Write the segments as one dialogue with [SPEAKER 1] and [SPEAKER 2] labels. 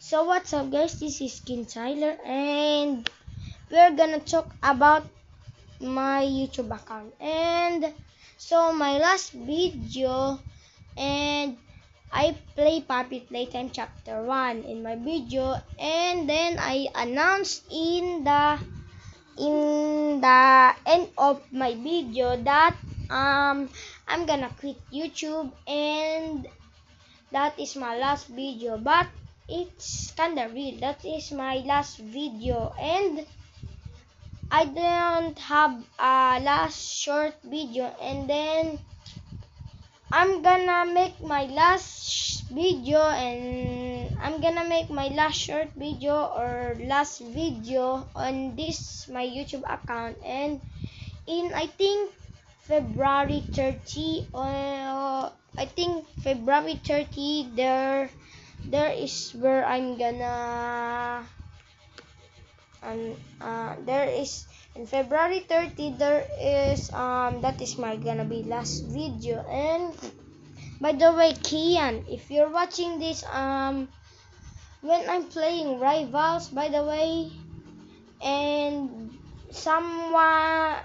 [SPEAKER 1] So what's up guys, this is King Tyler and we're gonna talk about my YouTube account. And so my last video, and I play Puppy Playtime chapter 1 in my video, and then I announced in the end of my video that I'm gonna quit YouTube, and that is my last video. But it's kinda real, that is my last video, and I don't have a last short video, and then I'm gonna make my last video, and I'm gonna make my last short video or last video on this my YouTube account, and in I think February 30, I think February 30 there is where I'm gonna there is in February 30 there is that is my gonna be last video. And by the way, Kian, if you're watching this, when I'm playing Rivals, by the way, and someone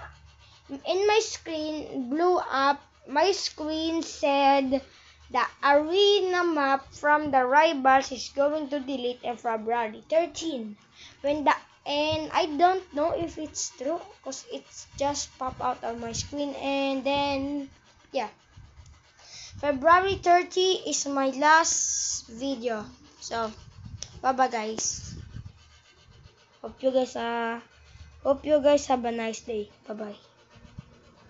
[SPEAKER 1] in my screen blew up, my screen said the arena map from the Rivals is going to delete in February 13. And I don't know if it's true because it's just pop out on my screen. And then yeah, February 30 is my last video. So bye bye guys. Hope you guys have a nice day. Bye bye.